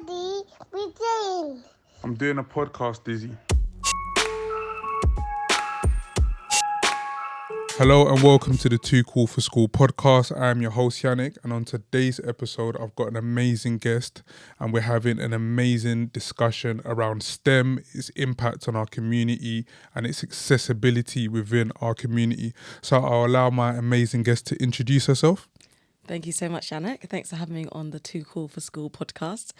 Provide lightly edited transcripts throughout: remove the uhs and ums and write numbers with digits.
Daddy, we're doing. I'm doing a podcast, Dizzy. Hello and welcome to the Too Cool for School podcast. I am your host Yannick, and on today's episode I've got an amazing guest and we're having an amazing discussion around STEM, its impact on our community and its accessibility within our community. So I'll allow my amazing guest to introduce herself. Thank you so much, Yannick. Thanks for having me on the Too Cool for School podcast.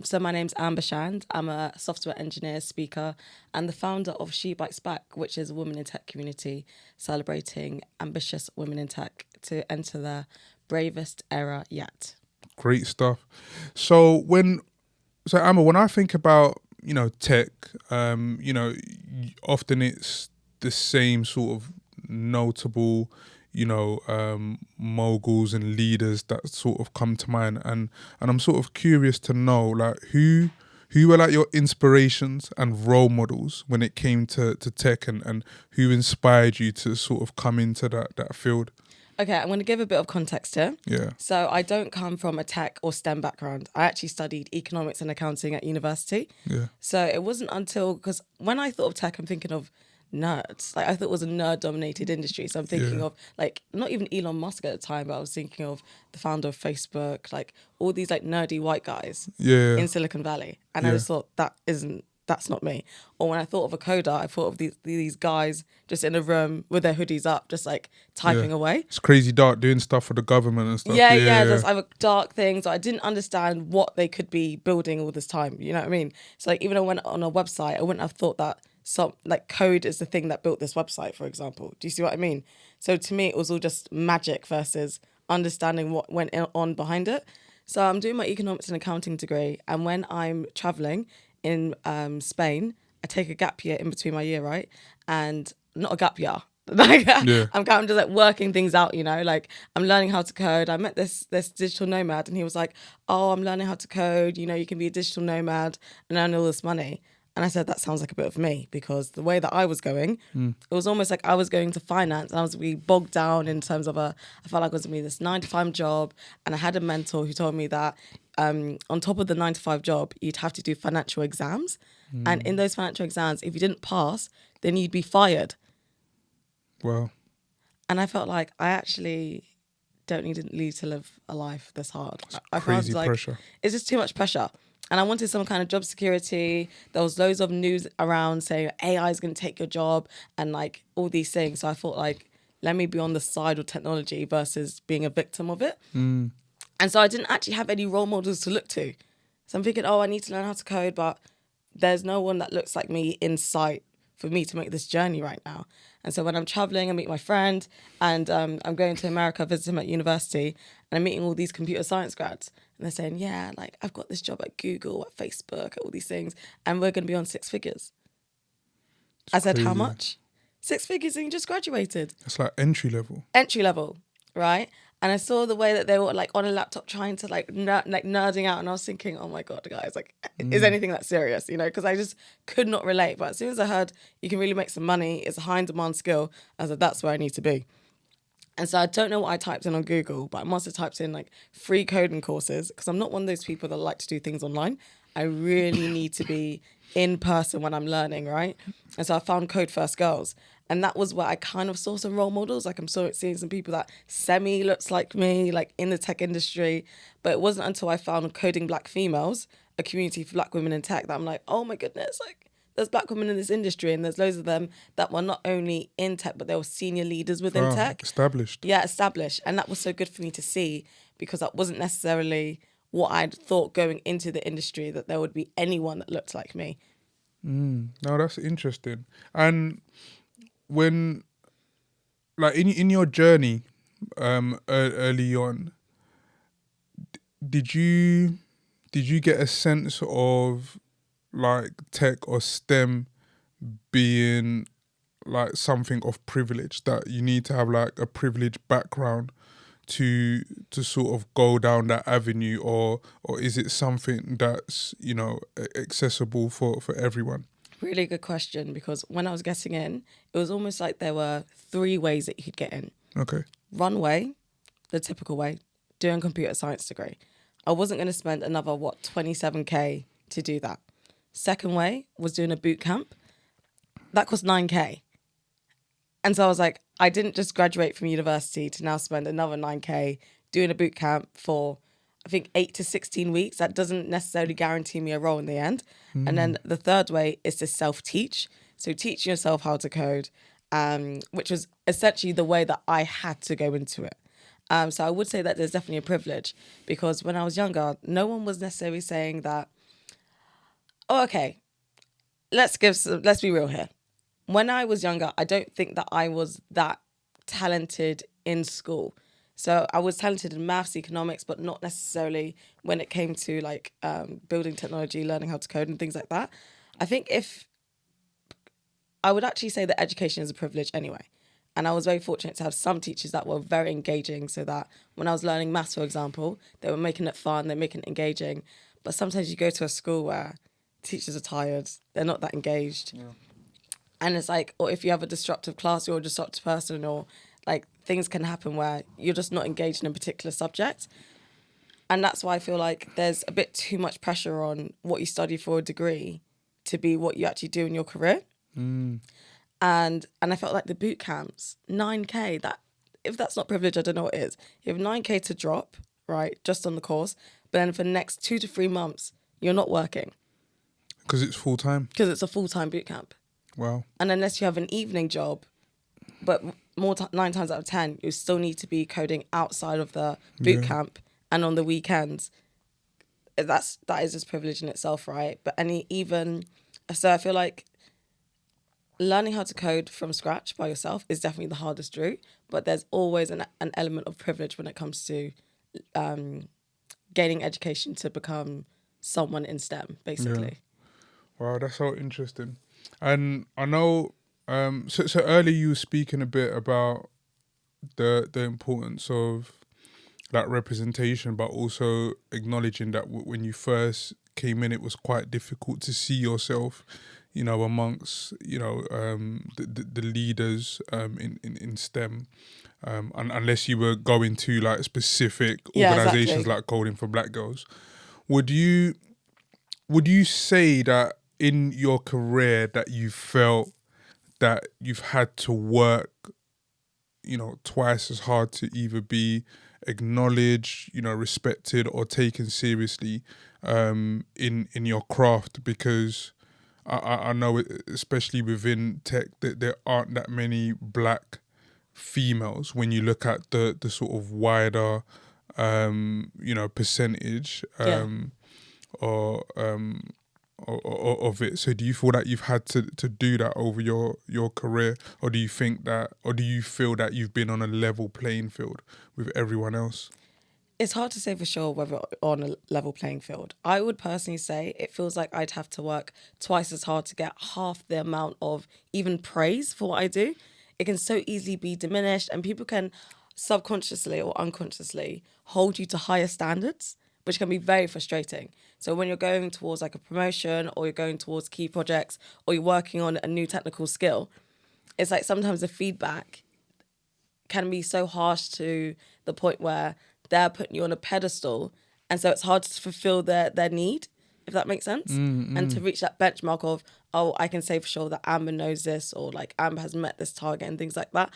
So my name's Shand. I'm a software engineer, speaker, and the founder of She Bytes Back, which is a women in tech community celebrating ambitious women in tech to enter their bravest era yet. Great stuff. So Amma, when I think about, tech, often it's the same sort of notable moguls and leaders that sort of come to mind, and I'm sort of curious to know who were like your inspirations and role models when it came to tech, and who inspired you to sort of come into that field. Okay, I'm going to give a bit of context here. Yeah. So I don't come from a tech or STEM background. I actually studied economics and accounting at university. Yeah. So it wasn't until, because when I thought of tech, I'm thinking of nerds. I thought it was a nerd-dominated industry. So I'm thinking of, not even Elon Musk at the time, but I was thinking of the founder of Facebook, all these nerdy white guys in Silicon Valley. And I just thought, that's not me. Or when I thought of a coder, I thought of these guys just in a room with their hoodies up, just typing away. It's crazy dark, doing stuff for the government and stuff. Just dark things. I didn't understand what they could be building all this time. You know what I mean? So even I went on a website, I wouldn't have thought that code is the thing that built this website, for example. Do you see what I mean? So to me, it was all just magic versus understanding what went on behind it. So I'm doing my economics and accounting degree, and when I'm traveling in Spain, I take a gap year in between my year, right? And not a gap year. I'm kind of just working things out, I'm learning how to code. I met this digital nomad, and he was like, "Oh, I'm learning how to code. You can be a digital nomad and earn all this money." And I said, that sounds like a bit of me, because the way that I was going, it was almost like I was going to finance, and I was really bogged down in terms of I felt like it was going to be this 9-to-5 job. And I had a mentor who told me that on top of the 9-to-5 job, you'd have to do financial exams. And in those financial exams, if you didn't pass, then you'd be fired. Wow. And I felt like I actually don't need to live a life this hard. I Crazy felt pressure. It's just too much pressure. And I wanted some kind of job security. There was loads of news around saying AI is going to take your job and all these things. So I thought let me be on the side of technology versus being a victim of it. And so I didn't actually have any role models to look to. So I'm thinking, I need to learn how to code, but there's no one that looks like me in sight for me to make this journey right now. And so when I'm traveling, I meet my friend, and I'm going to America, visit him at university, and I'm meeting all these computer science grads. And they're saying, I've got this job at Google, at Facebook, at all these things, and we're going to be on 6 figures. I said, how much? 6 figures, and you just graduated. It's like entry level. Entry level, right? And I saw the way that they were on a laptop trying to nerding out, and I was thinking, oh my God, guys, is anything that serious? Because I just could not relate. But as soon as I heard you can really make some money, it's a high in demand skill, I said, that's where I need to be. And so I don't know what I typed in on Google, but I must have typed in free coding courses, because I'm not one of those people that like to do things online. I really need to be in person when I'm learning, right? And so I found Code First Girls. And that was where I kind of saw some role models. I'm seeing some people that looks like me, in the tech industry. But it wasn't until I found Coding Black Females, a community for Black women in tech, that I'm like, oh my goodness, there's Black women in this industry, and there's loads of them that were not only in tech, but they were senior leaders within tech. Established. Yeah, established. And that was so good for me to see, because that wasn't necessarily what I'd thought going into the industry, that there would be anyone that looked like me. No, that's interesting. And when, in your journey, early on, did you get a sense of tech or STEM being something of privilege, that you need to have a privileged background to sort of go down that avenue, or is it something that's accessible for everyone? Really good question, because when I was getting in, it was almost like there were 3 ways that you could get in. Okay. Runway, the typical way, doing a computer science degree. I wasn't going to spend another, 27K to do that. Second way was doing a boot camp. That cost 9K. And so I was like, I didn't just graduate from university to now spend another 9K doing a boot camp for, I think, 8 to 16 weeks. That doesn't necessarily guarantee me a role in the end. And then the third way is to self-teach. So teaching yourself how to code, which was essentially the way that I had to go into it. So I would say that there's definitely a privilege, because when I was younger, no one was necessarily saying that, oh, okay, let's be real here. When I was younger, I don't think that I was that talented in school. So I was talented in maths, economics, but not necessarily when it came to like building technology, learning how to code and things like that. I think I would actually say that education is a privilege anyway. And I was very fortunate to have some teachers that were very engaging, so that when I was learning maths, for example, they were making it fun, they're making it engaging. But sometimes you go to a school where teachers are tired, they're not that engaged. Yeah. And it's like, or if you have a disruptive class, you're a disruptive person, or like things can happen where you're just not engaged in a particular subject. And that's why I feel like there's a bit too much pressure on what you study for a degree to be what you actually do in your career. And I felt like the boot camps, 9K, that if that's not privilege, I don't know what is. You have 9K to drop, right, just on the course, but then for the next 2 to 3 months, you're not working. Because it's full-time? Because it's a full-time boot camp. Wow. And unless you have an evening job, but 9 times out of 10, you still need to be coding outside of the boot camp and on the weekends. That is just privilege in itself, right? But so I feel like learning how to code from scratch by yourself is definitely the hardest route, but there's always an element of privilege when it comes to gaining education to become someone in STEM, basically. Yeah. Wow, that's so interesting. And I know, so earlier you were speaking a bit about the importance of that representation, but also acknowledging that when you first came in, it was quite difficult to see yourself, amongst, the leaders in STEM, unless you were going to like specific organizations like Coding for Black Girls. Would you say that in your career that you felt that you've had to work, twice as hard to either be acknowledged, respected or taken seriously in your craft? Because I know, especially within tech, that there aren't that many black females when you look at the sort of wider, percentage of it. So do you feel that you've had to do that over your career, or do you feel that you've been on a level playing field with everyone else? It's hard to say for sure whether on a level playing field. I would personally say it feels like I'd have to work twice as hard to get half the amount of even praise for what I do. It can so easily be diminished, and people can subconsciously or unconsciously hold you to higher standards, which can be very frustrating. So when you're going towards like a promotion, or you're going towards key projects, or you're working on a new technical skill, it's like sometimes the feedback can be so harsh to the point where they're putting you on a pedestal, and so it's hard to fulfill their need, if that makes sense. And to reach that benchmark of, oh, I can say for sure that Amber knows this, or like Amber has met this target and things like that.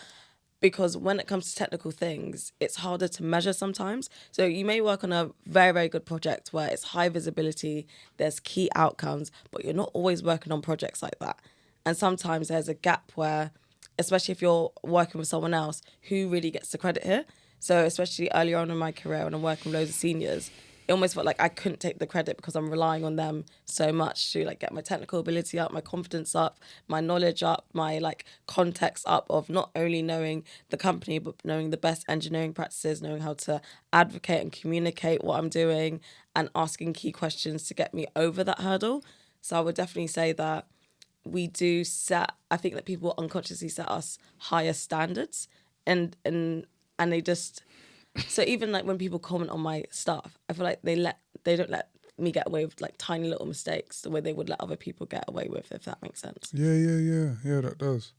Because when it comes to technical things, it's harder to measure sometimes. So you may work on a very, very good project where it's high visibility, there's key outcomes, but you're not always working on projects like that. And sometimes there's a gap where, especially if you're working with someone else, who really gets the credit here? So especially earlier on in my career when I'm working with loads of seniors, it almost felt like I couldn't take the credit because I'm relying on them so much to like get my technical ability up, my confidence up, my knowledge up, my like context up of not only knowing the company, but knowing the best engineering practices, knowing how to advocate and communicate what I'm doing, and asking key questions to get me over that hurdle. So I would definitely say that I think that people unconsciously set us higher standards, and they just, so even like when people comment on my stuff, I feel like they don't let me get away with like tiny little mistakes the way they would let other people get away with, if that makes sense. Yeah, that does.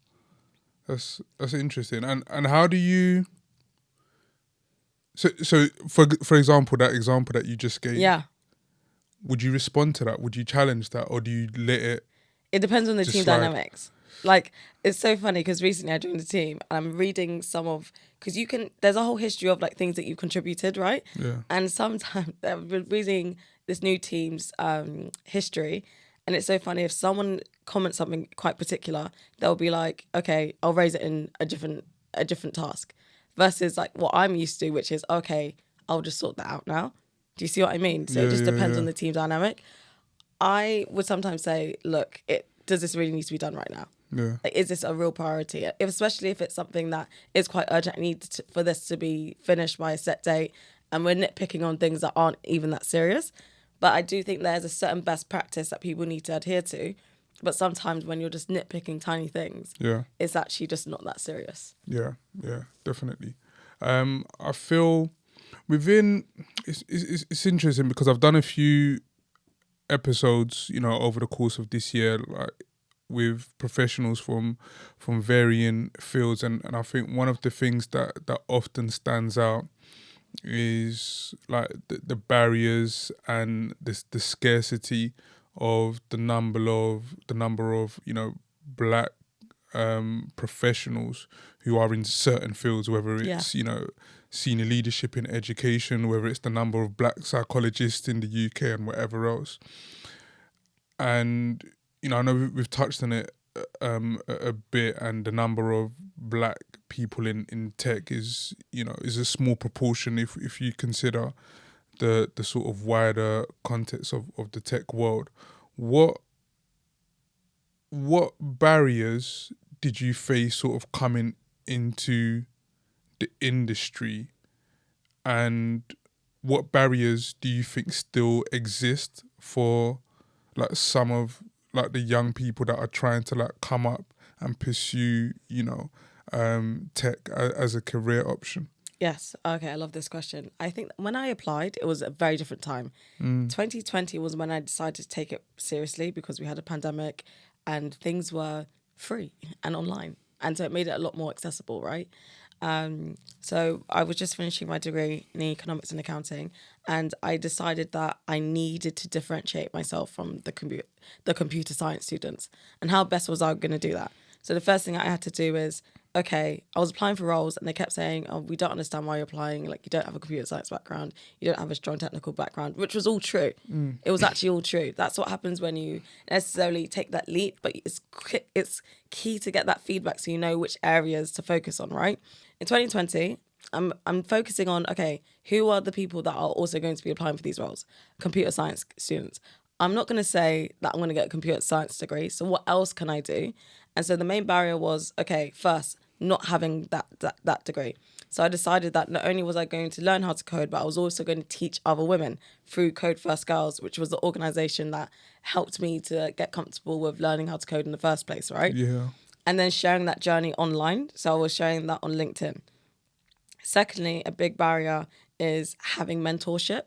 That's interesting. And how do you So for example, that example that you just gave, Yeah. would you respond to that? Would you challenge that, or do you let it? It depends on the Just team slide. dynamics. Like, it's so funny because recently I joined the team and I'm reading because there's a whole history of like things that you contributed, right? Yeah. And sometimes I'm reading this new team's history, and it's so funny if someone comments something quite particular, they'll be like, okay, I'll raise it in a different task, versus like what I'm used to, which is, okay, I'll just sort that out now. Do you see what I mean? So it just depends on the team dynamic. I would sometimes say, look, does this really need to be done right now? Yeah. Like, is this a real priority? Especially if it's something that is quite urgent, for this to be finished by a set date, and we're nitpicking on things that aren't even that serious. But I do think there's a certain best practice that people need to adhere to. But sometimes when you're just nitpicking tiny things, it's actually just not that serious. Yeah, definitely. I feel it's interesting because I've done a few episodes, over the course of this year, like with professionals from varying fields, and I think one of the things that often stands out is like the barriers and the scarcity of the number of black professionals who are in certain fields, whether it's senior leadership in education, whether it's the number of black psychologists in the UK and whatever else. And I know we've touched on it a bit, and the number of black people in tech is a small proportion if you consider the sort of wider context of the tech world. What barriers did you face sort of coming into the industry, and what barriers do you think still exist for like some of like the young people that are trying to like come up and pursue tech as a career option? Yes. Okay, I love this question. I think when I applied, it was a very different time. 2020 was when I decided to take it seriously because we had a pandemic and things were free and online. And so it made it a lot more accessible, right? So I was just finishing my degree in economics and accounting, and I decided that I needed to differentiate myself from the computer science students. And how best was I going to do that? So the first thing I had to do is, okay, I was applying for roles and they kept saying, oh, we don't understand why you're applying. Like, you don't have a computer science background. You don't have a strong technical background, which was all true. It was actually all true. That's what happens when you necessarily take that leap, but it's key to get that feedback so you know which areas to focus on, right? In 2020, I'm focusing on, okay, who are the people that are also going to be applying for these roles? Computer science students. I'm not going to say that I'm going to get a computer science degree. So what else can I do? And so the main barrier was, okay, first, not having that degree. So I decided that not only was I going to learn how to code, but I was also going to teach other women through Code First Girls, which was the organization that helped me to get comfortable with learning how to code in the first place, right? Yeah. And then sharing that journey online. So I was sharing that on LinkedIn. Secondly, a big barrier is having mentorship.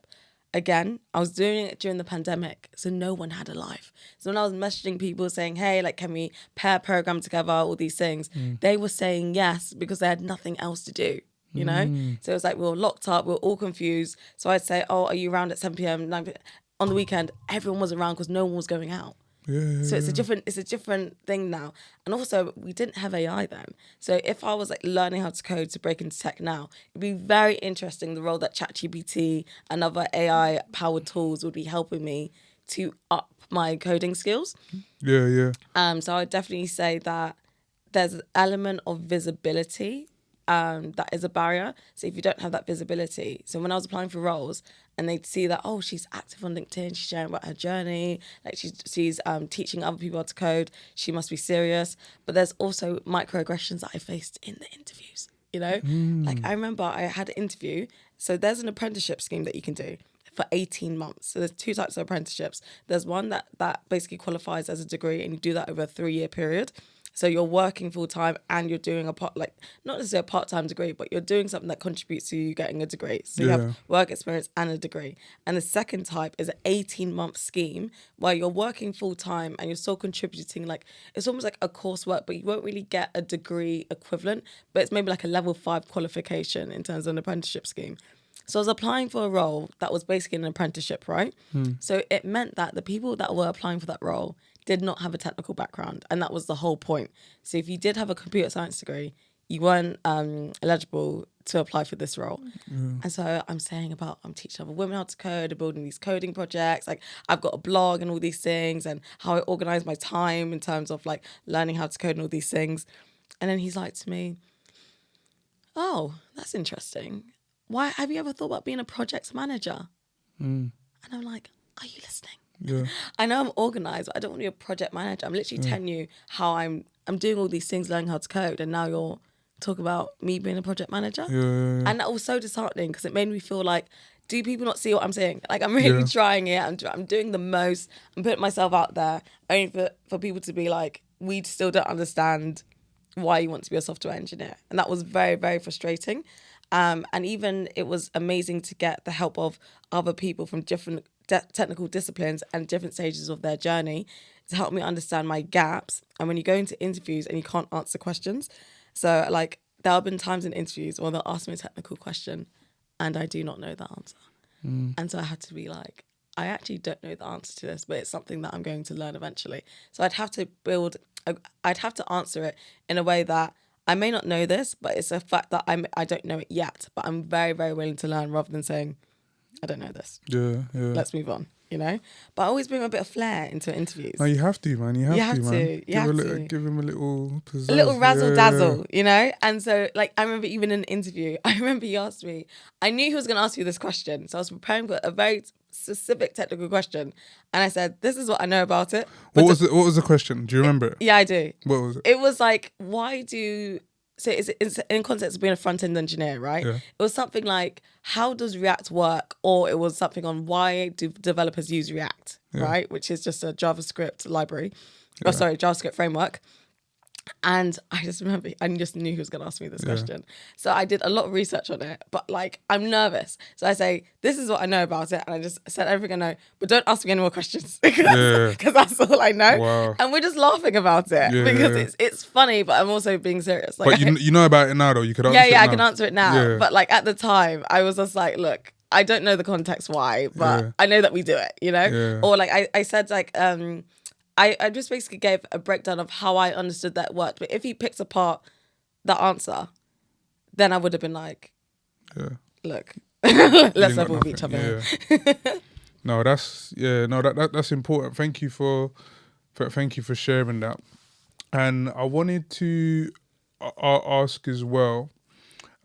Again, I was doing it during the pandemic, so no one had a life. So when I was messaging people saying, hey, like, can we pair program together, all these things, they were saying yes because they had nothing else to do, you know? So it was like we were locked up, we were all confused. So I'd say, oh, are you around at 7 p.m., 9 p.m.? On the weekend, everyone was around because no one was going out. So it's a different thing now. And also, we didn't have AI then. So if I was like learning how to code to break into tech now, it'd be very interesting the role that ChatGPT and other AI powered tools would be helping me to up my coding skills. Yeah. So I would definitely say that there's an element of visibility that is a barrier. So if you don't have that visibility, so when I was applying for roles and they'd see that, oh, she's active on LinkedIn, she's sharing about her journey, like she's teaching other people how to code, she must be serious. But there's also microaggressions that I faced in the interviews, you know? Like I remember I had an interview. So there's an apprenticeship scheme that you can do for 18 months. So there's two types of apprenticeships. There's one that basically qualifies as a degree and you do that over a 3-year period. So you're working full time and you're doing not necessarily a part-time degree, but you're doing something that contributes to you getting a degree. So you have work experience and a degree. And the second type is an 18-month scheme where you're working full time and you're still contributing. Like it's almost like a coursework, but you won't really get a degree equivalent. But it's maybe like a level 5 qualification in terms of an apprenticeship scheme. So I was applying for a role that was basically an apprenticeship, right? So it meant that the people that were applying for that role did not have a technical background. And that was the whole point. So if you did have a computer science degree, you weren't eligible to apply for this role. And so I'm saying about, I'm teaching other women how to code, I'm building these coding projects. Like I've got a blog and all these things and how I organize my time in terms of like learning how to code and all these things. And then he's like to me, oh, that's interesting. Why have you ever thought about being a project manager? And I'm like, are you listening? Yeah. I know I'm organized, but I don't want to be a project manager. I'm literally telling you how I'm doing all these things, learning how to code, and now you're talking about me being a project manager. And that was so disheartening because it made me feel like, do people not see what I'm saying? Like I'm really trying it. I'm doing the most. I'm putting myself out there only for people to be like, we still don't understand why you want to be a software engineer. And that was very, very frustrating. And even it was amazing to get the help of other people from different technical disciplines and different stages of their journey to help me understand my gaps. And when you go into interviews and you can't answer questions, so like there have been times in interviews where they'll ask me a technical question and I do not know the answer. And so I had to be like, I actually don't know the answer to this, but it's something that I'm going to learn eventually. So I'd have to answer it in a way that I may not know this, but it's a fact that I don't know it yet, but I'm very, very willing to learn rather than saying, I don't know this. Yeah. Let's move on, you know? But I always bring a bit of flair into interviews. No, you have to, man. You have to, man. You have to. Give him a little pizzazz. A little razzle dazzle, you know? And so, like, I remember even in an interview, I remember he asked me, I knew he was going to ask you this question. So I was preparing for a very specific technical question. And I said, this is what I know about it. What was the question? Do you remember it? Yeah, I do. What was it? It was like, so it's in context of being a front-end engineer, right? Yeah. It was something like, how does React work? Or it was something on why do developers use React, right? Which is just a JavaScript library. JavaScript framework. And I just remember, I just knew he was going to ask me this question. So I did a lot of research on it, but like, I'm nervous. So I say, this is what I know about it. And I just said everything I know, but don't ask me any more questions because that's all I know. Wow. And we're just laughing about it because it's funny, but I'm also being serious. Like, But you know about it now, though. You could answer it now. I can answer it now. Yeah. But like at the time, I was just like, look, I don't know the context why, but I know that we do it, you know? Yeah. Or like I said, like, I just basically gave a breakdown of how I understood that worked. But if he picks apart the answer, then I would have been like, look, let's level with each other. Yeah. No, that's that's important. Thank you for sharing that. And I wanted to ask as well.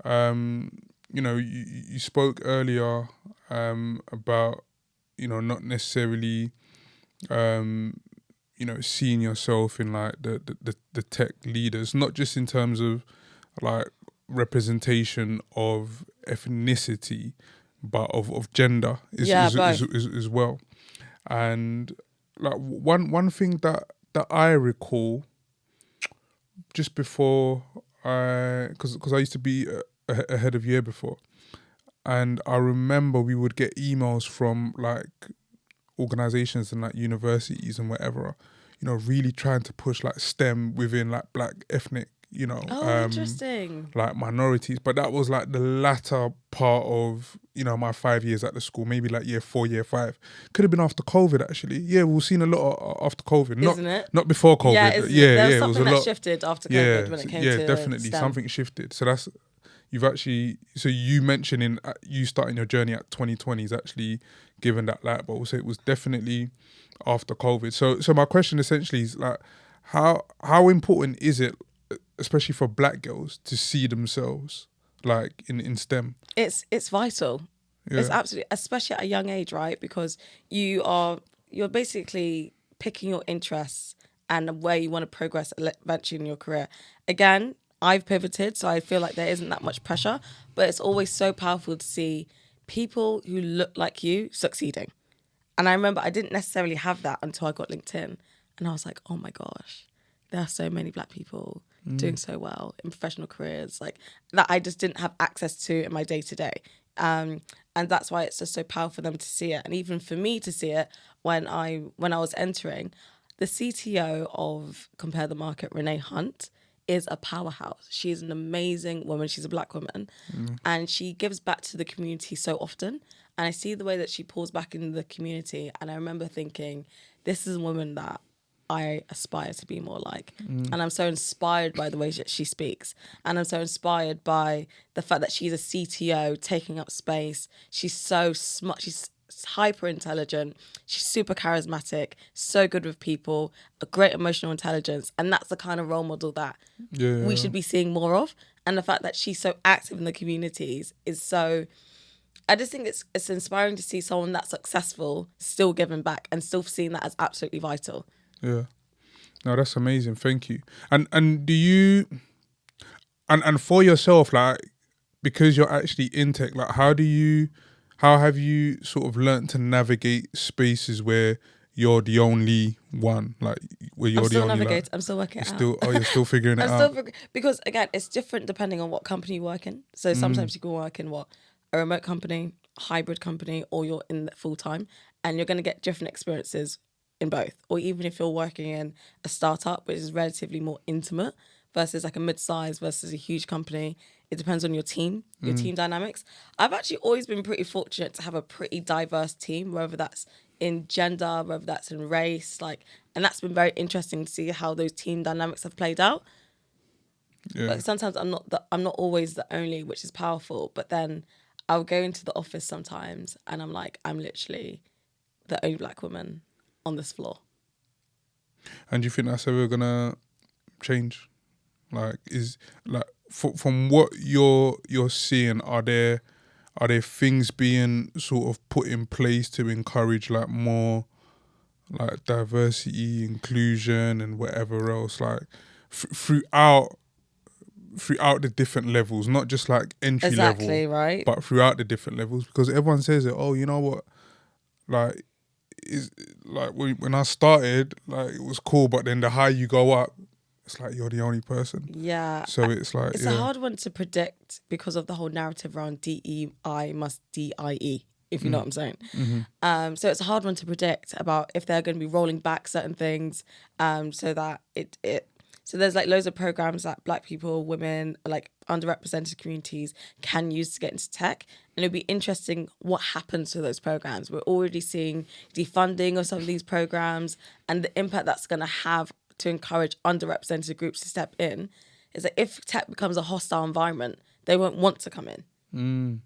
You spoke earlier about not necessarily seeing yourself in like the tech leaders, not just in terms of like representation of ethnicity, but of gender as well. And like one thing that I recall just before because I used to be ahead of year before, and I remember we would get emails from like organizations and like universities and whatever, really trying to push like STEM within like black ethnic, interesting, like minorities. But that was like the latter part of, my 5 years at the school, maybe like year 4, year 5. Could have been after COVID actually. Yeah, we've seen a lot after COVID. Isn't it? Not before COVID. There was something that shifted after COVID when it came to Yeah, definitely. STEM. Something shifted. So that's, so you mentioning you starting your journey at 2020 is actually given that light bulb. So it was definitely after COVID. So my question essentially is like, how important is it, especially for black girls, to see themselves like in STEM? It's vital. Yeah. It's absolutely, especially at a young age, right? Because you're basically picking your interests and where you want to progress eventually in your career. Again, I've pivoted, so I feel like there isn't that much pressure, but it's always so powerful to see people who look like you succeeding. And I remember I didn't necessarily have that until I got LinkedIn. And I was like, oh my gosh, there are so many black people doing so well in professional careers, like that I just didn't have access to in my day-to-day. And that's why it's just so powerful for them to see it. And even for me to see it when I was entering, the CTO of Compare the Market, Renee Hunt, is a powerhouse. She is an amazing woman. She's a black woman. And she gives back to the community so often. And I see the way that she pours back into the community. And I remember thinking, this is a woman that I aspire to be more like. And I'm so inspired by the way that she speaks. And I'm so inspired by the fact that she's a CTO taking up space. She's so smart. She's hyper intelligent. She's super charismatic, so good with people, a great emotional intelligence. And that's the kind of role model that we should be seeing more of. And the fact that she's so active in the communities is so... I just think it's inspiring to see someone that's successful still giving back and still seeing that as absolutely vital. Yeah. No, that's amazing. Thank you. And do you and for yourself, like, because you're actually in tech, like how have you sort of learnt to navigate spaces where you're the only one, like where you're the only like, I'm still working it out. You're still figuring it out. Because again, it's different depending on what company you work in. So sometimes you can work in a remote company, hybrid company, or you're in full time, and you're going to get different experiences in both. Or even if you're working in a startup, which is relatively more intimate, versus like a mid-size versus a huge company. It depends on your team dynamics. I've actually always been pretty fortunate to have a pretty diverse team, whether that's in gender, whether that's in race, and that's been very interesting to see how those team dynamics have played out. Yeah. Like sometimes I'm not always the only, which is powerful. But then I'll go into the office sometimes and I'm like, I'm literally the only black woman on this floor. And do you think that's ever gonna change? Like, from what you're seeing, are there things being sort of put in place to encourage like more like diversity, inclusion, and whatever else, like throughout the different levels, not just like entry level, right? but throughout the different levels? Because everyone says it. Oh, you know what? Like, is like when I started, like it was cool, but then the higher you go up, it's like you're the only person. Yeah. So it's like it's a hard one to predict because of the whole narrative around DEI must DIE, if you know what I'm saying. Mm-hmm. So it's a hard one to predict about if they're going to be rolling back certain things, so that so there's like loads of programs that black people, women, like underrepresented communities can use to get into tech. And it'll be interesting what happens to those programs. We're already seeing defunding of some of these programs and the impact that's going to have to encourage underrepresented groups to step in. Is that if tech becomes a hostile environment, they won't want to come in.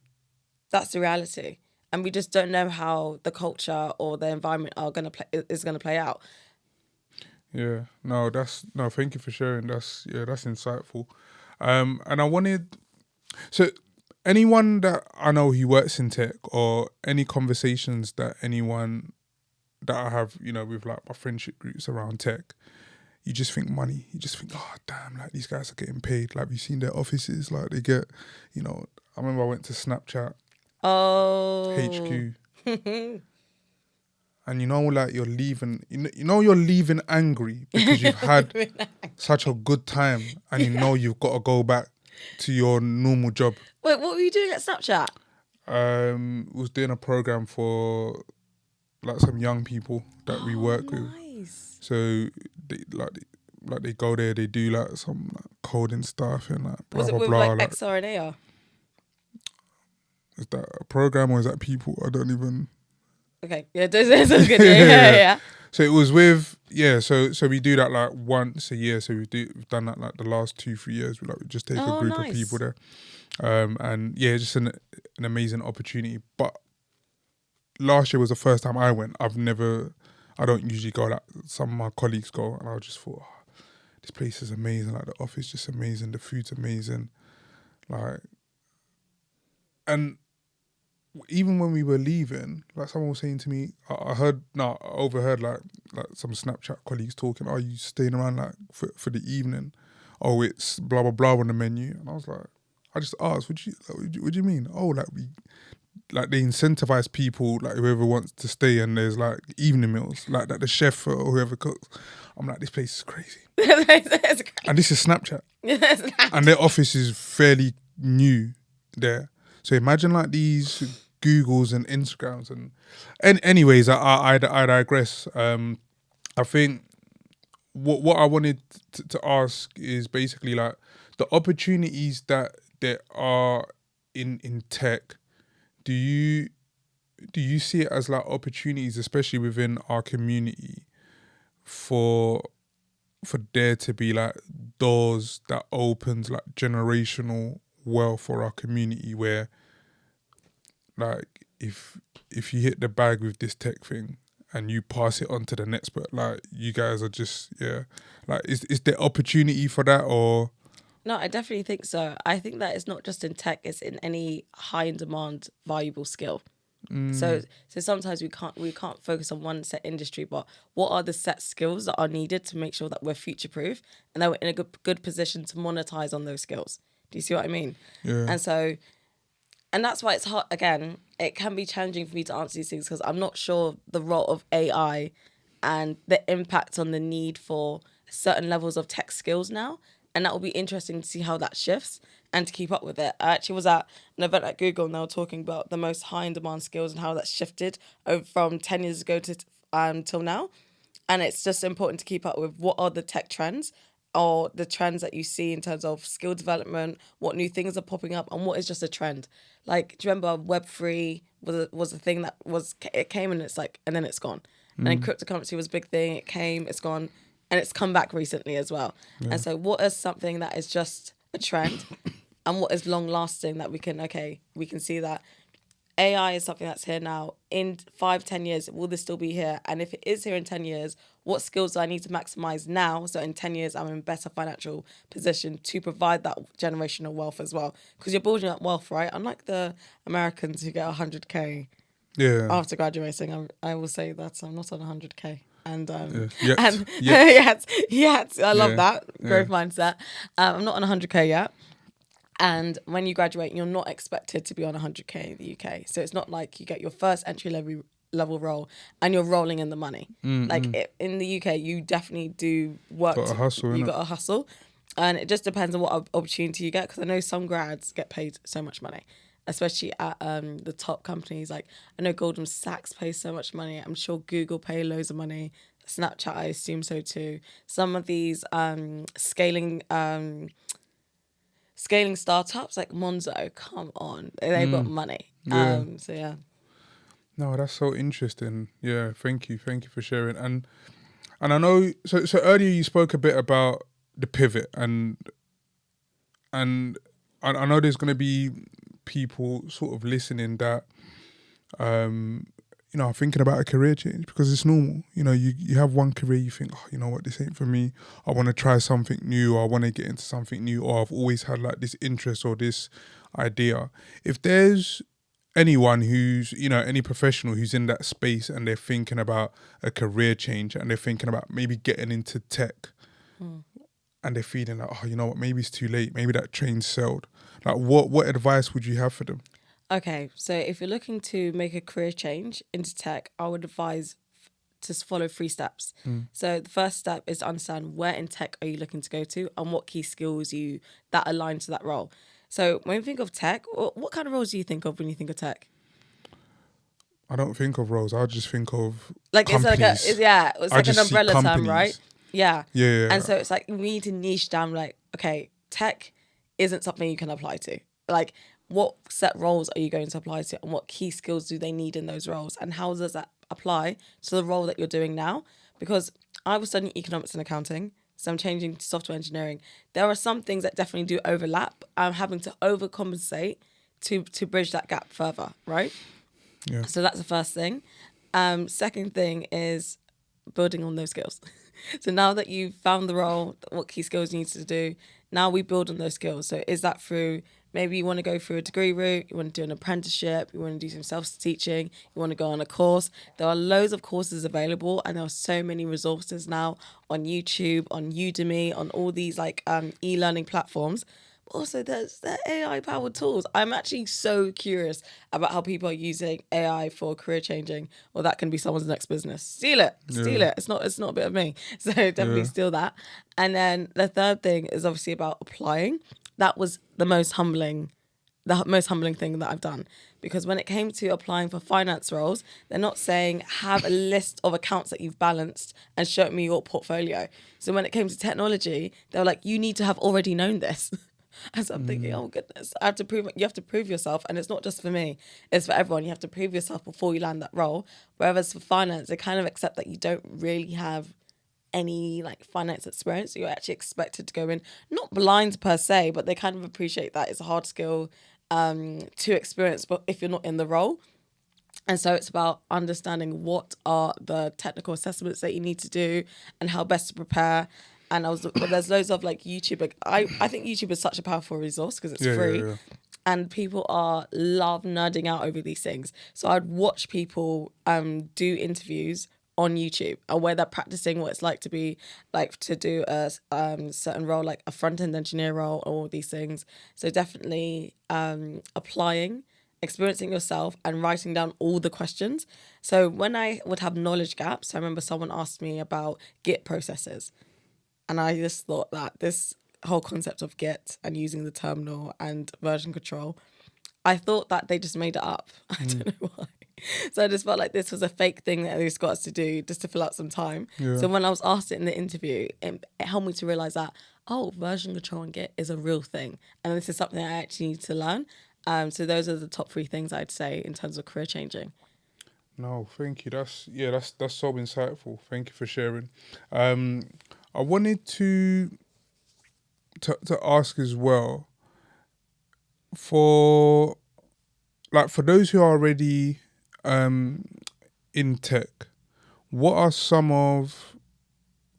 That's the reality. And we just don't know how the culture or the environment is going to play out. Yeah, thank you for sharing. That's insightful. And I wanted, so anyone that I know who works in tech, or any conversations that anyone that I have, with like my friendship groups around tech, you just think money. You just think, oh damn, like these guys are getting paid. Like, you've seen their offices, like they get, I remember I went to Snapchat HQ. And like you're leaving, you're leaving angry because you've had such a good time, and you've got to go back to your normal job. Wait, what were you doing at Snapchat? Was doing a program for like some young people that we work with. So they go there, they do like some like coding stuff and like blah was blah it with blah. like XR and AR? Is that a program or is that people? I don't even. Okay, yeah, that's good. Yeah. So it was with so we do that like once a year. So we've done that like the last 2-3 years. We just take a group of people there, and yeah, just an amazing opportunity. But last year was the first time I went. I don't usually go. Like some of my colleagues go, and I just thought, this place is amazing. Like the office just amazing. The food's amazing. Like, and even when we were leaving, like someone was saying to me, I overheard like some Snapchat colleagues talking, are you staying around like for the evening? Oh, it's blah, blah, blah on the menu. And I was like, I just asked, what do you mean? Oh, like they incentivize people, like whoever wants to stay, and there's like evening meals, like that the chef or whoever cooks. I'm like, this place is crazy. And this is Snapchat. And their office is fairly new there. So imagine like these Googles and Instagrams and anyways, I digress. I think what I wanted to ask is basically like the opportunities that there are in tech. Do you see it as like opportunities, especially within our community, for there to be like doors that opens like generational wealth for our community, where like if you hit the bag with this tech thing and you pass it on to the next, but like you guys are just like is there opportunity for that? Or No, I definitely think so. I think that it's not just in tech; it's in any high in demand, valuable skill. So sometimes we can't focus on one set industry, but what are the set skills that are needed to make sure that we're future proof and that we're in a good position to monetize on those skills. Do you see what I mean? Yeah. And that's why it's hard. Again, it can be challenging for me to answer these things because I'm not sure the role of AI and the impact on the need for certain levels of tech skills now. And that will be interesting to see how that shifts and to keep up with it. I actually was at an event at Google and they were talking about the most high in demand skills and how that's shifted over from 10 years ago to till now. And it's just important to keep up with what are the tech trends or the trends that you see in terms of skill development, what new things are popping up, and what is just a trend. Like, do you remember Web3 was a thing that it came and it's like, and then it's gone. And then cryptocurrency was a big thing. It came, it's gone, and it's come back recently as well. Yeah. And so what is something that is just a trend and what is long lasting that we can see that AI is something that's here now. In 5-10 years, will this still be here? And if it is here in 10 years, what skills do I need to maximize now so in 10 years I'm in a better financial position to provide that generational wealth as well? Because you're building up wealth, right? Unlike the Americans who get 100K after graduating, I will say that I'm not on 100K. And yet, I love that growth mindset. I'm not on 100K yet. And when you graduate, you're not expected to be on 100K in the UK. So it's not like you get your first entry level role and you're rolling in the money. In the UK, you definitely do work. Got a hustle, you got a hustle. And it just depends on what opportunity you get. Because I know some grads get paid so much money, especially at the top companies. Like, I know Goldman Sachs pays so much money. I'm sure Google pay loads of money. Snapchat, I assume so too. Some of these scaling startups like Monzo, come on, they've got money. Yeah. So yeah. No, that's so interesting. Yeah, thank you for sharing. And I know so earlier you spoke a bit about the pivot and I know there's going to be people sort of listening that are thinking about a career change because it's normal. You have one career, you think, oh, you know what, this ain't for me. I want to try something new, or I want to get into something new, or I've always had like this interest or this idea. If there's anyone who's, any professional who's in that space and they're thinking about a career change and they're thinking about maybe getting into tech and they're feeling like, oh, you know what, maybe it's too late, maybe that train's sailed. Like what advice would you have for them? Okay, so if you're looking to make a career change into tech, I would advise to follow 3 steps. So the first step is to understand where in tech are you looking to go to and what key skills that align to that role. So when you think of tech, what kind of roles do you think of when you think of tech? I don't think of roles. I just think of like companies. It's like an umbrella term, right? Yeah. Yeah. And so it's like we need to niche down. Like, okay, tech isn't something you can apply to. Like, what set roles are you going to apply to and what key skills do they need in those roles and how does that apply to the role that you're doing now? Because I was studying economics and accounting, so I'm changing to software engineering. There are some things that definitely do overlap. I'm having to overcompensate to bridge that gap further, right? Yeah. So that's the first thing. Second thing is building on those skills. So now that you've found the role, what key skills you need to do, now we build on those skills. So is that through, maybe you want to go through a degree route, you want to do an apprenticeship, you want to do some self-teaching, you want to go on a course. There are loads of courses available and there are so many resources now on YouTube, on Udemy, on all these like e-learning platforms. Also, there's the AI-powered tools. I'm actually so curious about how people are using AI for career changing, or that can be someone's next business. Steal it. It's not a bit of me. So definitely steal that. And then the third thing is obviously about applying. That was the most humbling thing that I've done, because when it came to applying for finance roles, they're not saying have a list of accounts that you've balanced and show me your portfolio. So when it came to technology, they were like, you need to have already known this. And so I'm thinking, oh goodness, you have to prove yourself. And it's not just for me, it's for everyone. You have to prove yourself before you land that role. Whereas for finance, they kind of accept that you don't really have any like finance experience. So you're actually expected to go in, not blind per se, but they kind of appreciate that it's a hard skill to experience, but if you're not in the role. And so it's about understanding what are the technical assessments that you need to do and how best to prepare. And there's loads of like YouTube. Like, I think YouTube is such a powerful resource because it's free. Yeah. And people love nerding out over these things. So I'd watch people do interviews on YouTube and where they're practicing what it's like to be like to do a certain role, like a front-end engineer role, all these things. So definitely applying, experiencing yourself and writing down all the questions. So when I would have knowledge gaps, I remember someone asked me about Git processes. And I just thought that this whole concept of Git and using the terminal and version control, I thought that they just made it up. I don't know why. So I just felt like this was a fake thing that they just got us to do just to fill out some time. Yeah. So when I was asked it in the interview, it helped me to realise that, version control and Git is a real thing. And this is something I actually need to learn. So those are the top 3 things I'd say in terms of career changing. No, thank you. That's so insightful. Thank you for sharing. I wanted to ask as well, for those who are already in tech, what are some of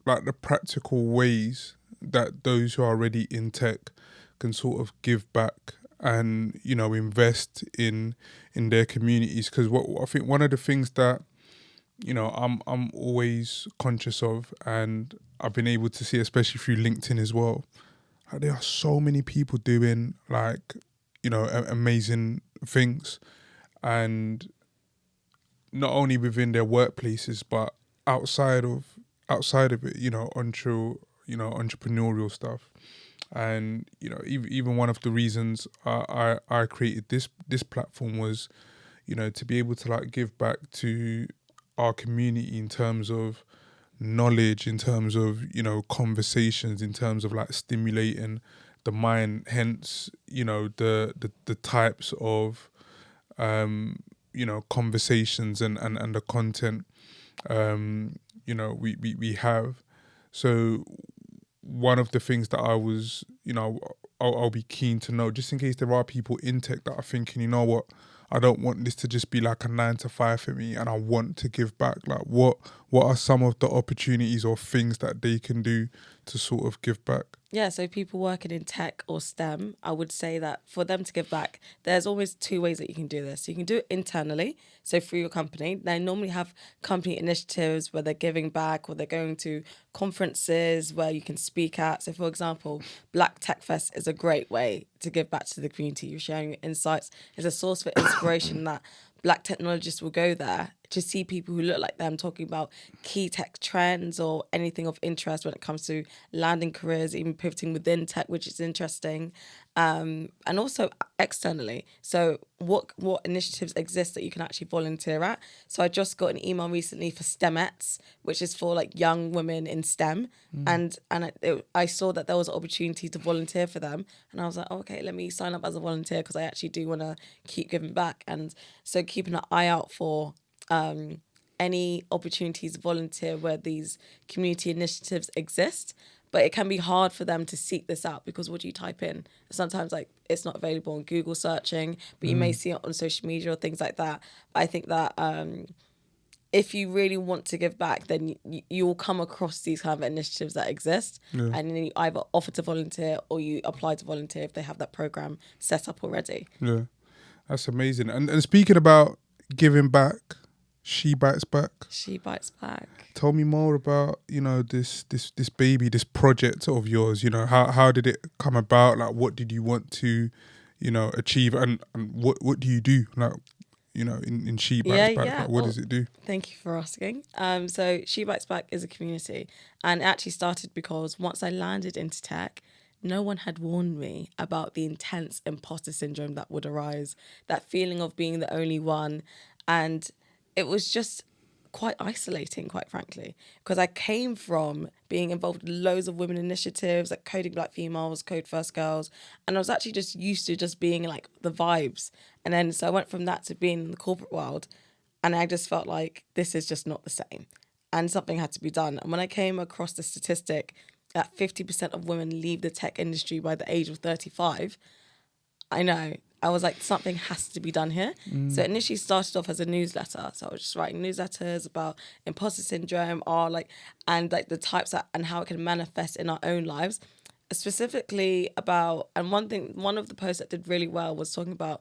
like the practical ways that those who are already in tech can sort of give back and, you know, invest in their communities? Because what I think one of the things that, you know, I'm always conscious of, and I've been able to see, especially through LinkedIn as well, like there are so many people doing like, you know, amazing things, and not only within their workplaces but outside of it, you know, entrepreneurial stuff. And, you know, even one of the reasons I created this platform was, you know, to be able to like give back to our community in terms of knowledge, in terms of, you know, conversations, in terms of like stimulating the mind, hence, you know, the types of you know, conversations and the content you know, we have. So one of the things that I was, you know, I'll be keen to know, just in case there are people in tech that are thinking, you know what, I don't want this to just be like a 9 to 5 for me, and I want to give back. Like, what are some of the opportunities or things that they can do to sort of give back? Yeah, so people working in tech or STEM, I would say that for them to give back, there's always 2 ways that you can do this. You can do it internally, so through your company. They normally have company initiatives where they're giving back, or they're going to conferences where you can speak at. So, for example, Black Tech Fest is a great way to give back to the community. You're sharing your insights. It's a source for inspiration that Black technologists will go there to see people who look like them talking about key tech trends or anything of interest when it comes to landing careers, even pivoting within tech, which is interesting, and also externally. So what initiatives exist that you can actually volunteer at? So I just got an email recently for STEMettes, which is for like young women in STEM, and I saw that there was an opportunity to volunteer for them, and I was like, okay, let me sign up as a volunteer because I actually do want to keep giving back. And so keeping an eye out for any opportunities to volunteer where these community initiatives exist. But it can be hard for them to seek this out because what do you type in? Sometimes like it's not available on Google searching, but you may see it on social media or things like that. But I think that if you really want to give back, then you'll come across these kind of initiatives that exist, and then you either offer to volunteer or you apply to volunteer if they have that program set up already. Yeah, that's amazing. And speaking about giving back, She Bytes Back. She Bytes Back. Tell me more about, you know, this baby, this project of yours. You know, how did it come about? Like, what did you want to, you know, achieve, and what do you do? Like, you know, in She Bytes Back, like, what does it do? Thank you for asking. So She Bytes Back is a community, and it actually started because once I landed into tech, no one had warned me about the intense imposter syndrome that would arise, that feeling of being the only one. And it was just quite isolating, quite frankly, because I came from being involved in loads of women initiatives, like Coding Black Females, Code First Girls, and I was actually just used to just being like the vibes. And then so I went from that to being in the corporate world, and I just felt like this is just not the same, and something had to be done. And when I came across the statistic that 50% of women leave the tech industry by the age of 35, I know. I was like, something has to be done here. So it initially started off as a newsletter. So I was just writing newsletters about imposter syndrome and the types and how it can manifest in our own lives. Specifically about, and one of the posts that did really well was talking about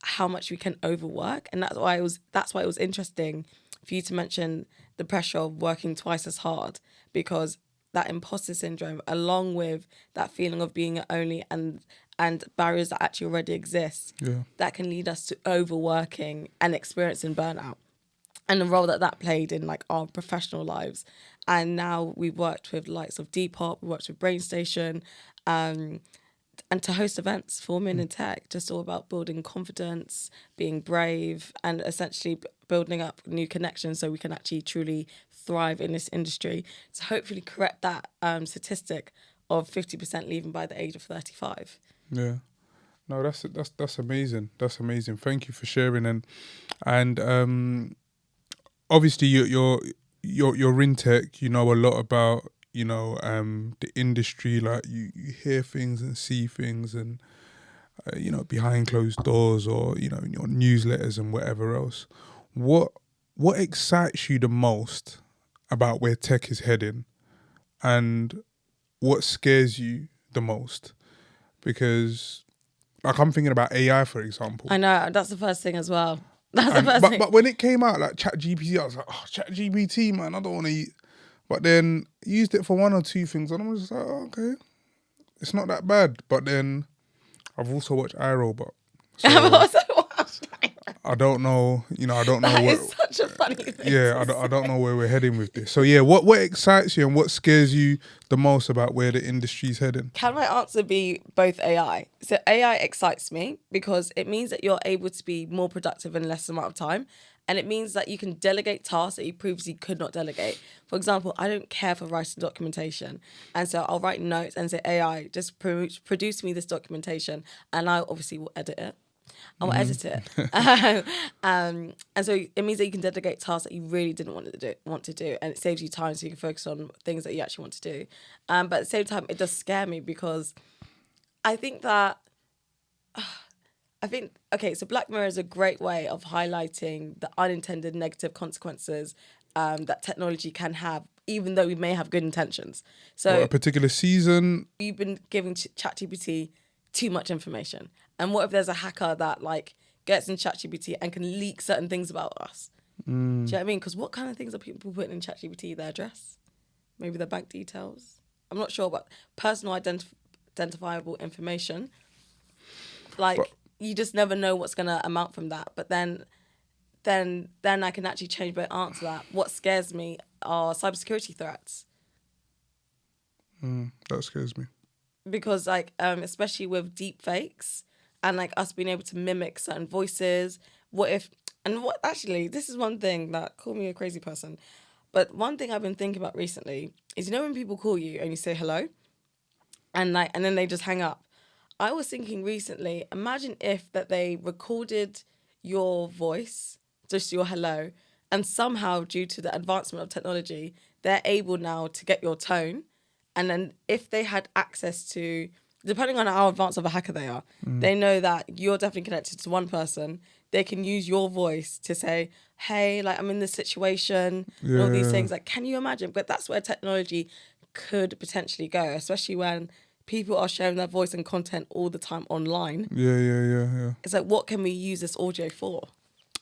how much we can overwork. And that's why it was interesting for you to mention the pressure of working twice as hard, because that imposter syndrome, along with that feeling of being only and barriers that actually already exist, that can lead us to overworking and experiencing burnout, and the role that played in like our professional lives. And now we've worked with likes of Depop, we worked with BrainStation, and to host events for women in tech, just all about building confidence, being brave, and essentially building up new connections so we can actually truly thrive in this industry. To hopefully correct that statistic of 50% leaving by the age of 35. Yeah. No, that's amazing. That's amazing. Thank you for sharing. And obviously you're in tech. You know a lot about the industry. Like you hear things and see things, and behind closed doors, or in your newsletters and whatever else. What excites you the most about where tech is heading, and what scares you the most? Because like I'm thinking about AI, for example. I know, that's the first thing as well. But when it came out, like ChatGPT, I was like, oh, ChatGPT, man, I don't want to eat. But then I used it for one or two things, and I was just like, oh, okay, it's not that bad. But then I've also watched iRobot. So I've also watched I don't know, I don't know that what. is such a funny thing. Yeah, I don't know where we're heading with this. So yeah, what excites you and what scares you the most about where the industry's heading? Can my answer be both AI? So AI excites me because it means that you're able to be more productive in less amount of time. And it means that you can delegate tasks that you previously could not delegate. For example, I don't care for writing documentation. And so I'll write notes and say, AI, just produce me this documentation. And I obviously will edit it. I will edit it. And so it means that you can delegate tasks that you really didn't want to do. And it saves you time so you can focus on things that you actually want to do. But at the same time, it does scare me because I think that... so Black Mirror is a great way of highlighting the unintended negative consequences that technology can have, even though we may have good intentions. So a particular season, you've been giving ChatGPT too much information. And what if there's a hacker that like gets in ChatGPT and can leak certain things about us? Do you know what I mean? Because what kind of things are people putting in ChatGPT? Their address? Maybe their bank details? I'm not sure, but personal identifiable information. You just never know what's going to amount from that. But then I can actually change my answer to that. What scares me are cybersecurity threats. That scares me. Because especially with deep fakes and like us being able to mimic certain voices, this is one thing that, call me a crazy person, but one thing I've been thinking about recently is, when people call you and you say hello and then they just hang up. I was thinking recently, imagine if that they recorded your voice, just your hello, and somehow due to the advancement of technology, they're able now to get your tone. And then if they had access to, depending on how advanced of a hacker they are, they know that you're definitely connected to one person. They can use your voice to say, hey, like I'm in this situation, and all these things. Like, can you imagine? But that's where technology could potentially go, especially when people are sharing their voice and content all the time online. Yeah. It's like, what can we use this audio for?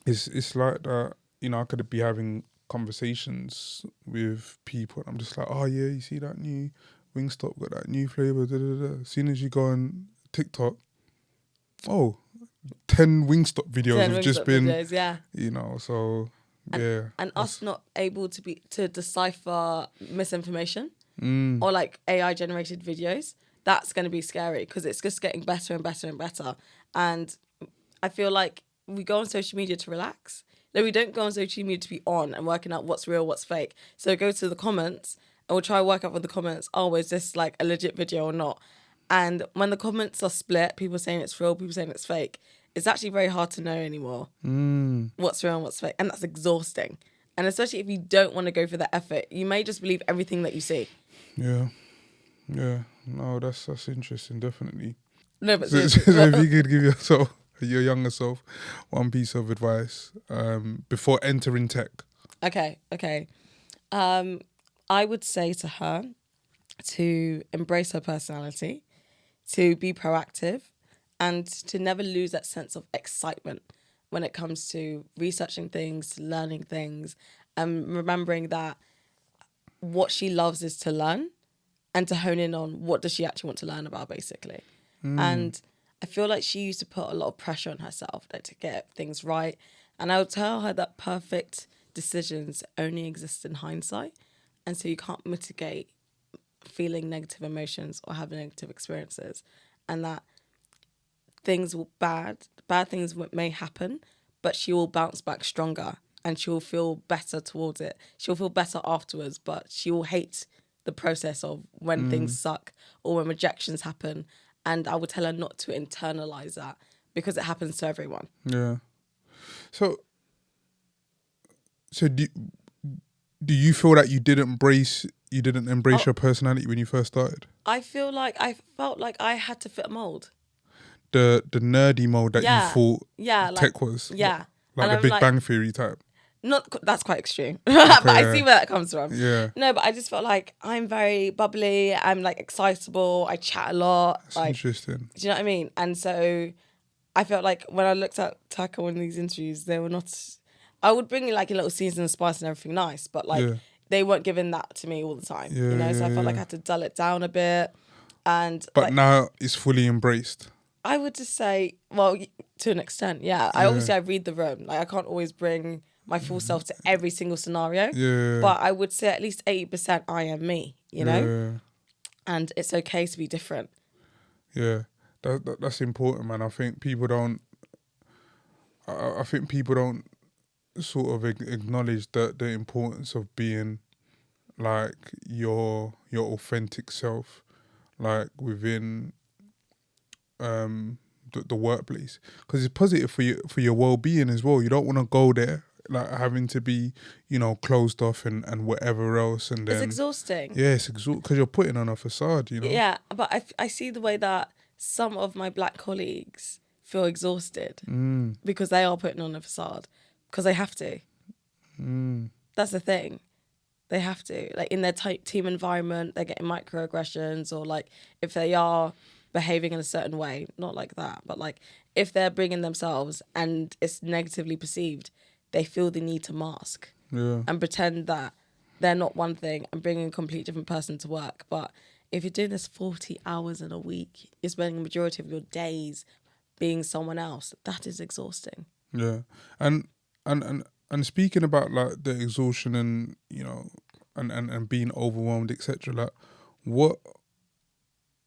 It's like that, I could be having conversations with people and I'm just like, oh yeah, you see that new Wingstop got that new flavour, As soon as you go on TikTok, 10 Wingstop videos have just been videos, so yeah. And us not able to decipher misinformation or like AI generated videos. that's going to be scary because it's just getting better and better and better. And I feel like we go on social media to relax. No, we don't go on social media to be on and working out what's real, what's fake. So go to the comments and we'll try to work out with the comments, oh, is this like a legit video or not? And when the comments are split, people saying it's real, people saying it's fake, it's actually very hard to know anymore what's real and what's fake. And that's exhausting. And especially if you don't want to go for the effort, you may just believe everything that you see. Yeah. No, that's interesting, definitely. No, but So if you could give your younger self one piece of advice before entering tech. Okay. I would say to her to embrace her personality, to be proactive, and to never lose that sense of excitement when it comes to researching things, learning things, and remembering that what she loves is to learn and to hone in on what does she actually want to learn about, basically. And I feel like she used to put a lot of pressure on herself to get things right. And I would tell her that perfect decisions only exist in hindsight. And so you can't mitigate feeling negative emotions or having negative experiences. And that bad things may happen, but she will bounce back stronger and she will feel better towards it. She'll feel better afterwards, but she will hate the process of when things suck or when rejections happen. And I would tell her not to internalize that because it happens to everyone. Yeah. So do you feel that you didn't embrace your personality when you first started? I felt like I had to fit a mold. The nerdy mold that you thought tech was. Yeah. Like and the Big Bang Theory type. That's quite extreme. But I see where that comes from. Yeah. No, but I just felt like I'm very bubbly. I'm like excitable. I chat a lot. That's interesting. Do you know what I mean? And so I felt like when I looked at Taka in these interviews, they were not. I would bring in like a little season of spice and everything nice, but they weren't giving that to me all the time. So I felt like I had to dull it down a bit. But now it's fully embraced. I would just say, well, to an extent, yeah. I read the room. Like I can't always bring my full self to every single scenario. Yeah. But I would say at least 80% I am me, you know? Yeah. And it's okay to be different. Yeah. That's important, man. I think people don't sort of acknowledge the importance of being like your authentic self, like within the workplace, because it's positive for your well-being as well. You don't want to go there like having to be closed off and whatever else, and then it's exhausting. Yeah, it's exhausting because you're putting on a facade, Yeah, but I see the way that some of my black colleagues feel exhausted because they are putting on a facade because they have to. That's the thing. They have to. Like in their team environment, they're getting microaggressions, or like if they are behaving in a certain way, not like that, but like if they're bringing themselves and it's negatively perceived, they feel the need to mask and pretend that they're not one thing and bringing a completely different person to work. But if you're doing this 40 hours in a week, you're spending the majority of your days being someone else. That is exhausting. Yeah, and speaking about like the exhaustion and and being overwhelmed, etc. Like, what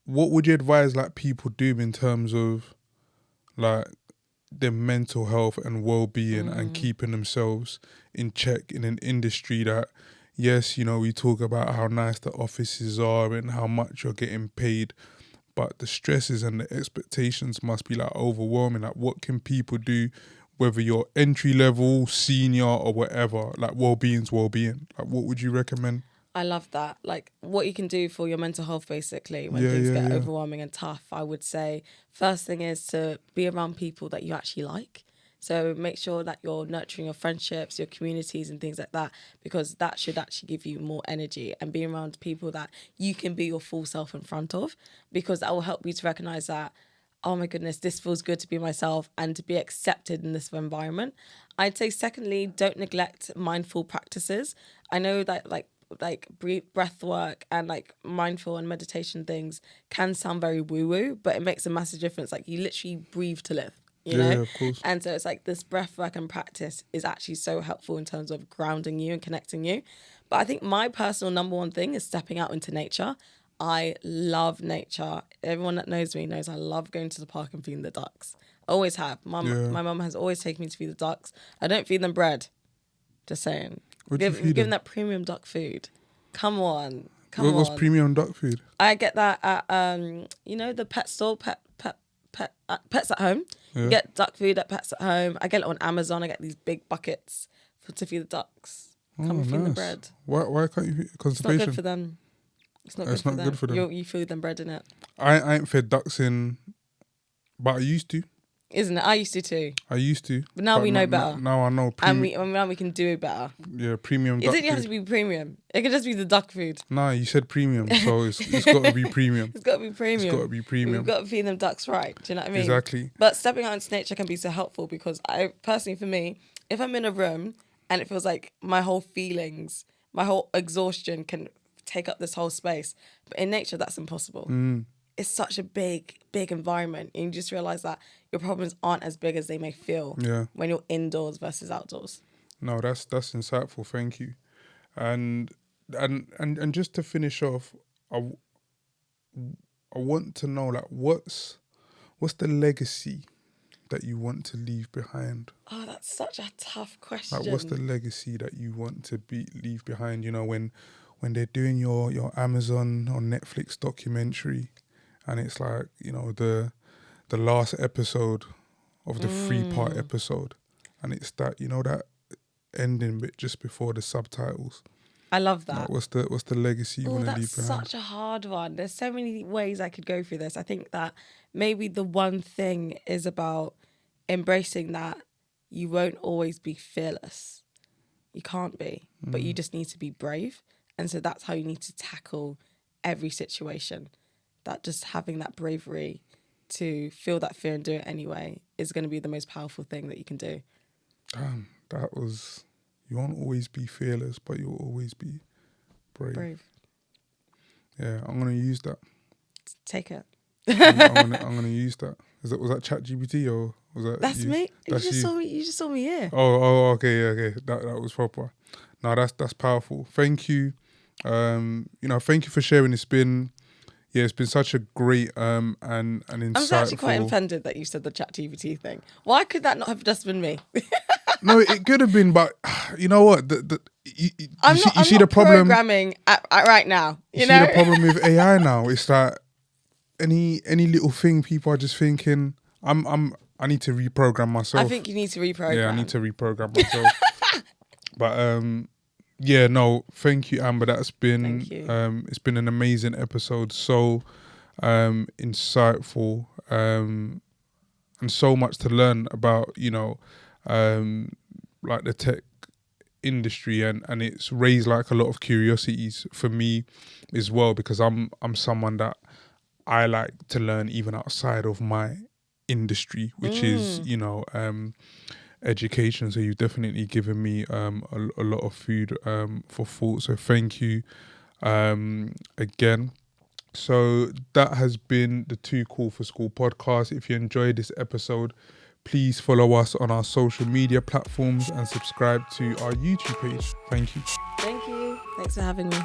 would you advise like people do in terms of like their mental health and well-being and keeping themselves in check in an industry that, yes, we talk about how nice the offices are and how much you're getting paid, but the stresses and the expectations must be like overwhelming. Like, what can people do, whether you're entry level, senior, or whatever? Like, well-being's well-being. Like, what would you recommend? I love that. Like what you can do for your mental health, basically, when things get overwhelming and tough. I would say first thing is to be around people that you actually like. So make sure that you're nurturing your friendships, your communities and things like that, because that should actually give you more energy, and being around people that you can be your full self in front of, because that will help you to recognize that, oh my goodness, this feels good to be myself and to be accepted in this environment. I'd say secondly, don't neglect mindful practices. I know that like breath work and like mindful and meditation things can sound very woo-woo, but it makes a massive difference. Like you literally breathe to live, you know? Of course. And so it's like this breath work and practice is actually so helpful in terms of grounding you and connecting you. But I think my personal number one thing is stepping out into nature. I love nature. Everyone that knows me knows I love going to the park and feeding the ducks. Always have. My mum has always taken me to feed the ducks. I don't feed them bread. Just saying. What do you feed Give them? them that premium duck food. Come on. What's premium duck food? I get that at the pet store, Pets at Home. Yeah. You get duck food at Pets at Home. I get it on Amazon. I get these big buckets to feed the ducks. Come and feed the bread. Why can't you feed? Constipation? It's not good for them. It's not good for them. You feed them bread, innit? I ain't fed ducks in, but I used to. Isn't it? I used to too. But now we know better. Now I know. Now we can do better. Yeah, premium It duck doesn't have to food. be premium. It could just be the duck food. Nah, you said premium, so it's got to be premium. It's got to be premium. It's got to be premium. We've got to feed them ducks right. Do you know what I mean? Exactly. But stepping out into nature can be so helpful because personally, for me, if I'm in a room and it feels like my whole feelings, my whole exhaustion can take up this whole space, but in nature, that's impossible. It's such a big environment, and you just realize that your problems aren't as big as they may feel when you're indoors versus outdoors. No, that's insightful. Thank you. And just to finish off, I want to know, like, what's the legacy that you want to leave behind? Oh, that's such a tough question. Like, what's the legacy that you want to leave behind? You know, when they're doing your Amazon or Netflix documentary, and it's like, you know, the last episode of the 3-part episode, and it's that, you know, that ending bit just before the subtitles. I love that. Like, what's the legacy you want to leave behind? That's such a hard one. There's so many ways I could go through this. I think that maybe the one thing is about embracing that you won't always be fearless. You can't be, but you just need to be brave. And so that's how you need to tackle every situation. That just having that bravery to feel that fear and do it anyway is going to be the most powerful thing that you can do. Damn, you won't always be fearless, but you'll always be brave. Yeah, I'm going to use that. Take it. I'm going to use that. Was that ChatGPT or was that That's you? me. That's You just saw me here. Oh, okay, yeah, okay. That was proper. No, that's powerful. Thank you. Thank you for sharing. It's been such a great and insightful. I'm actually quite offended that you said the ChatGPT thing. Why could that not have just been me? No, it could have been, but you know what? You see the problem. Programming right now. You see the problem with AI now. It's like any little thing, people are just thinking, I need to reprogram myself. I think you need to reprogram. Yeah, I need to reprogram myself. But thank you, Amber. That's been Thank you. It's been an amazing episode. So insightful, and so much to learn about, like the tech industry, and it's raised like a lot of curiosities for me as well, because I'm someone that I like to learn even outside of my industry, which is education. So you've definitely given me a lot of food for thought. So thank you again. So that has been the Too Cool for School podcast. If you enjoyed this episode, please follow us on our social media platforms and subscribe to our YouTube page. Thank you. Thank you. Thanks for having me.